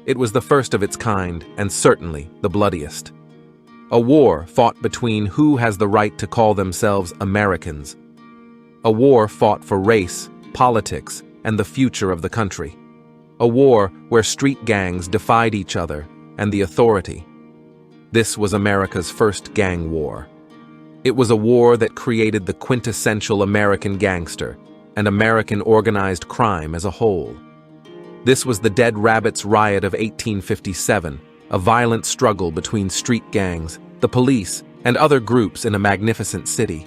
It was the first of its kind, and certainly the bloodiest. A war fought between who has the right to call themselves Americans. A war fought for race, politics, and the future of the country. A war where street gangs defied each other and the authority. This was America's first gang war. It was a war that created the quintessential American gangster and American organized crime as a whole. This was the Dead Rabbits Riot of 1857, a violent struggle between street gangs, the police, and other groups in a magnificent city.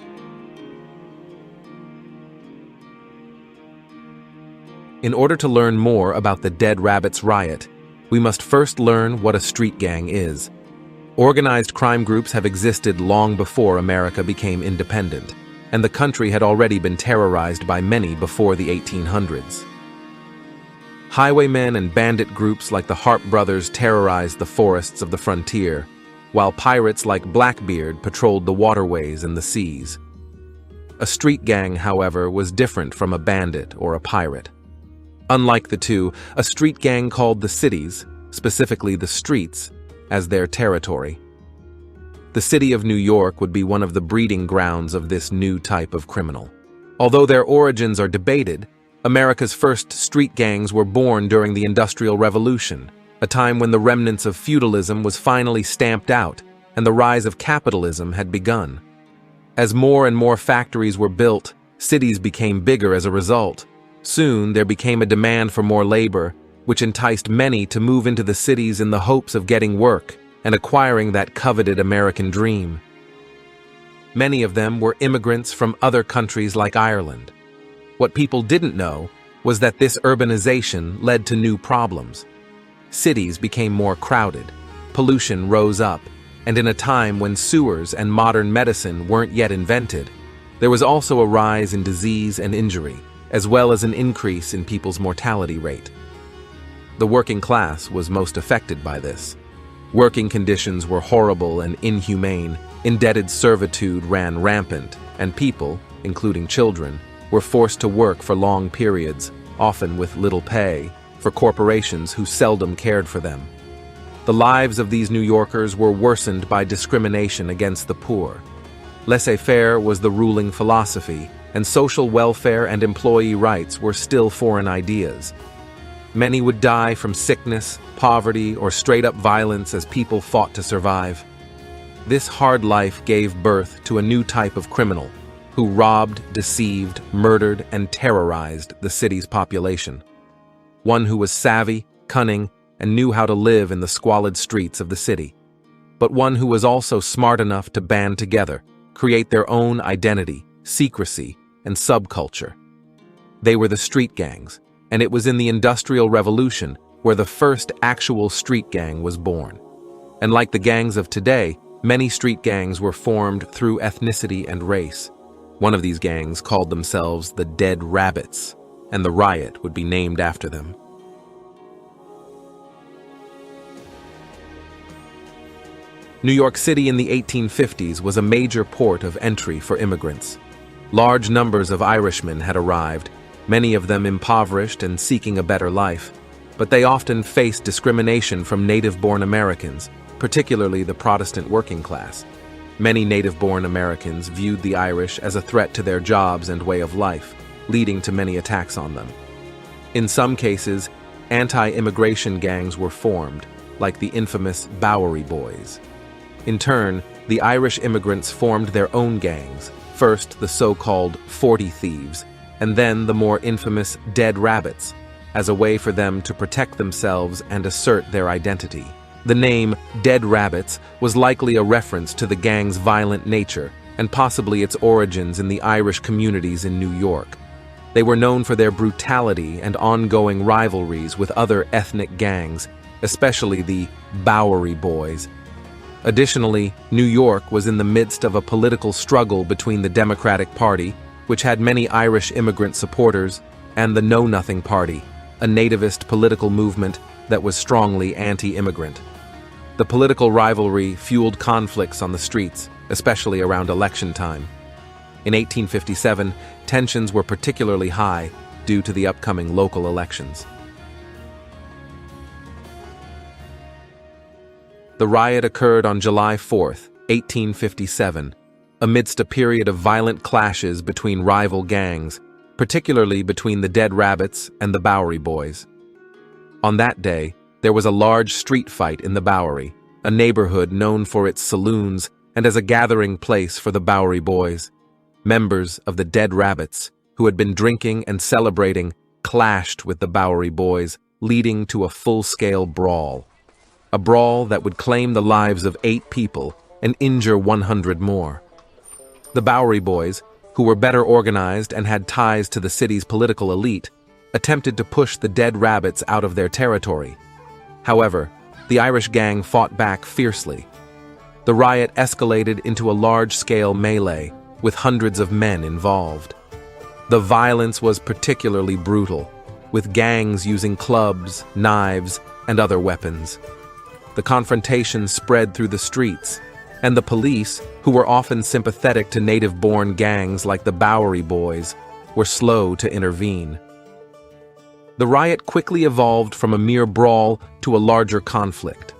In order to learn more about the Dead Rabbits Riot, we must first learn what a street gang is. Organized crime groups have existed long before America became independent, and the country had already been terrorized by many before the 1800s. Highwaymen and bandit groups like the Harp Brothers terrorized the forests of the frontier, while pirates like Blackbeard patrolled the waterways and the seas. A street gang, however, was different from a bandit or a pirate. Unlike the two, a street gang called the cities, specifically the streets, as their territory. The city of New York would be one of the breeding grounds of this new type of criminal. Although their origins are debated, America's first street gangs were born during the Industrial Revolution, a time when the remnants of feudalism was finally stamped out and the rise of capitalism had begun. As more and more factories were built, cities became bigger as a result. Soon there became a demand for more labor, which enticed many to move into the cities in the hopes of getting work and acquiring that coveted American dream. Many of them were immigrants from other countries like Ireland. What people didn't know was that this urbanization led to new problems. Cities became more crowded, pollution rose up, and in a time when sewers and modern medicine weren't yet invented, there was also a rise in disease and injury, as well as an increase in people's mortality rate. The working class was most affected by this. Working conditions were horrible and inhumane, indebted servitude ran rampant, and people, including children, were forced to work for long periods, often with little pay, for corporations who seldom cared for them. The lives of these New Yorkers were worsened by discrimination against the poor. Laissez-faire was the ruling philosophy, and social welfare and employee rights were still foreign ideas. Many would die from sickness, poverty, or straight-up violence as people fought to survive. This hard life gave birth to a new type of criminal, who robbed, deceived, murdered, and terrorized the city's population. One who was savvy, cunning, and knew how to live in the squalid streets of the city. But one who was also smart enough to band together, create their own identity, secrecy, and subculture. They were the street gangs, and it was in the Industrial Revolution where the first actual street gang was born. And like the gangs of today, many street gangs were formed through ethnicity and race. One of these gangs called themselves the Dead Rabbits, and the riot would be named after them. New York City in the 1850s was a major port of entry for immigrants. Large numbers of Irishmen had arrived, many of them impoverished and seeking a better life, but they often faced discrimination from native-born Americans, particularly the Protestant working class. Many native-born Americans viewed the Irish as a threat to their jobs and way of life, leading to many attacks on them. In some cases, anti-immigration gangs were formed, like the infamous Bowery Boys. In turn, the Irish immigrants formed their own gangs, first the so-called 40 Thieves, and then the more infamous Dead Rabbits, as a way for them to protect themselves and assert their identity. The name Dead Rabbits was likely a reference to the gang's violent nature and possibly its origins in the Irish communities in New York. They were known for their brutality and ongoing rivalries with other ethnic gangs, especially the Bowery Boys. Additionally, New York was in the midst of a political struggle between the Democratic Party, which had many Irish immigrant supporters, and the Know Nothing Party, a nativist political movement that was strongly anti-immigrant. The political rivalry fueled conflicts on the streets, especially around election time. In 1857, tensions were particularly high due to the upcoming local elections. The riot occurred on July 4, 1857, amidst a period of violent clashes between rival gangs, particularly between the Dead Rabbits and the Bowery Boys. On that day, there was a large street fight in the Bowery, a neighborhood known for its saloons and as a gathering place for the Bowery Boys. Members of the Dead Rabbits, who had been drinking and celebrating, clashed with the Bowery Boys, leading to a full-scale brawl. A brawl that would claim the lives of 8 people and injure 100 more. The Bowery Boys, who were better organized and had ties to the city's political elite, attempted to push the Dead Rabbits out of their territory. However, the Irish gang fought back fiercely. The riot escalated into a large-scale melee, with hundreds of men involved. The violence was particularly brutal, with gangs using clubs, knives, and other weapons. The confrontation spread through the streets, and the police, who were often sympathetic to native-born gangs like the Bowery Boys, were slow to intervene. The riot quickly evolved from a mere brawl to a larger conflict.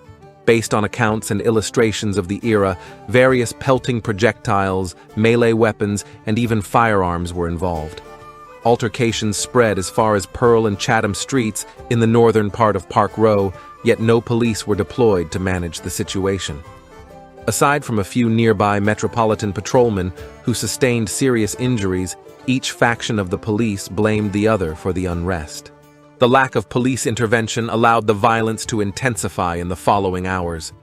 Based on accounts and illustrations of the era, various pelting projectiles, melee weapons, and even firearms were involved. Altercations spread as far as Pearl and Chatham streets in the northern part of Park Row, yet no police were deployed to manage the situation. Aside from a few nearby Metropolitan patrolmen who sustained serious injuries, each faction of the police blamed the other for the unrest. The lack of police intervention allowed the violence to intensify in the following hours.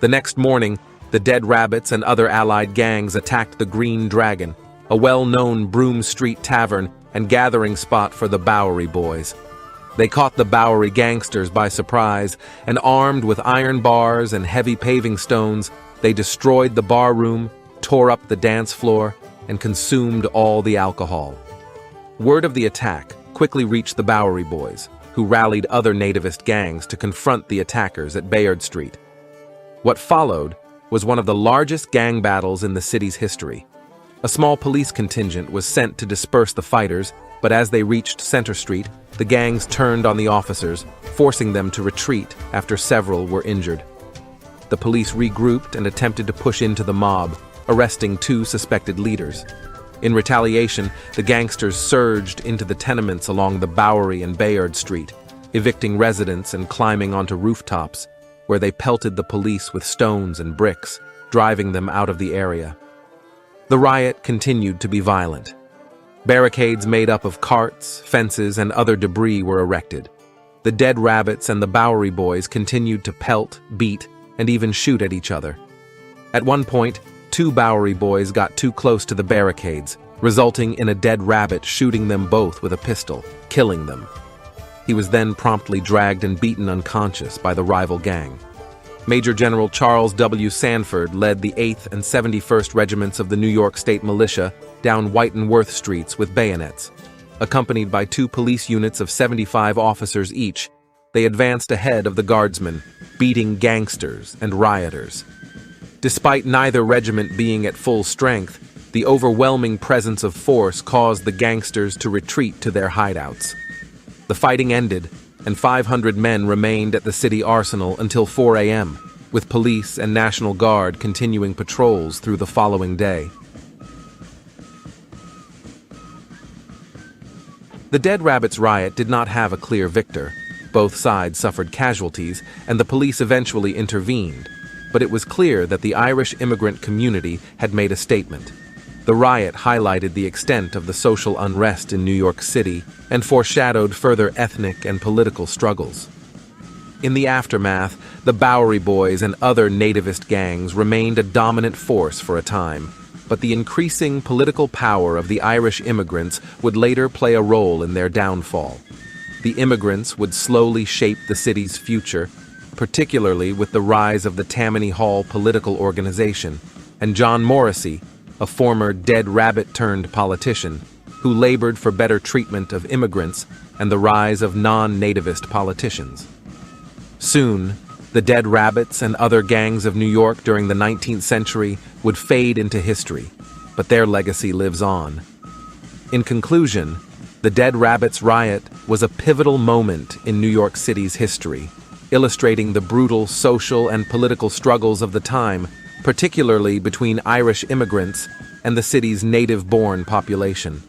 The next morning, the Dead Rabbits and other allied gangs attacked the Green Dragon, a well-known Broome Street tavern and gathering spot for the Bowery Boys. They caught the Bowery gangsters by surprise, and armed with iron bars and heavy paving stones, they destroyed the bar room, tore up the dance floor, and consumed all the alcohol. Word of the attack quickly reached the Bowery Boys, who rallied other nativist gangs to confront the attackers at Bayard Street. What followed was one of the largest gang battles in the city's history. A small police contingent was sent to disperse the fighters, but as they reached Center Street, the gangs turned on the officers, forcing them to retreat after several were injured. The police regrouped and attempted to push into the mob, arresting 2 suspected leaders. In retaliation, the gangsters surged into the tenements along the Bowery and Bayard Street, evicting residents and climbing onto rooftops, where they pelted the police with stones and bricks, driving them out of the area. The riot continued to be violent. Barricades made up of carts, fences, and other debris were erected. The Dead Rabbits and the Bowery Boys continued to pelt, beat, and even shoot at each other. At one point, 2 Bowery Boys got too close to the barricades, resulting in a Dead Rabbit shooting them both with a pistol, killing them. He was then promptly dragged and beaten unconscious by the rival gang. Major General Charles W. Sanford led the 8th and 71st Regiments of the New York State Militia down White and Worth streets with bayonets. Accompanied by 2 police units of 75 officers each, they advanced ahead of the guardsmen, beating gangsters and rioters. Despite neither regiment being at full strength, the overwhelming presence of force caused the gangsters to retreat to their hideouts. The fighting ended, and 500 men remained at the city arsenal until 4 a.m., with police and National Guard continuing patrols through the following day. The Dead Rabbits riot did not have a clear victor. Both sides suffered casualties, and the police eventually intervened. But it was clear that the Irish immigrant community had made a statement. The riot highlighted the extent of the social unrest in New York City and foreshadowed further ethnic and political struggles. In the aftermath, the Bowery Boys and other nativist gangs remained a dominant force for a time, but the increasing political power of the Irish immigrants would later play a role in their downfall. The immigrants would slowly shape the city's future, particularly with the rise of the Tammany Hall political organization, and John Morrissey, a former Dead Rabbit-turned politician, who labored for better treatment of immigrants and the rise of non-nativist politicians. Soon, the Dead Rabbits and other gangs of New York during the 19th century would fade into history, but their legacy lives on. In conclusion, the Dead Rabbits riot was a pivotal moment in New York City's history. illustrating the brutal social and political struggles of the time, particularly between Irish immigrants and the city's native-born population.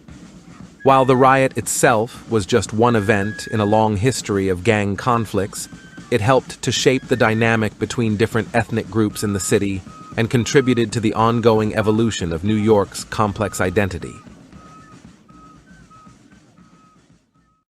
While the riot itself was just one event in a long history of gang conflicts, it helped to shape the dynamic between different ethnic groups in the city and contributed to the ongoing evolution of New York's complex identity.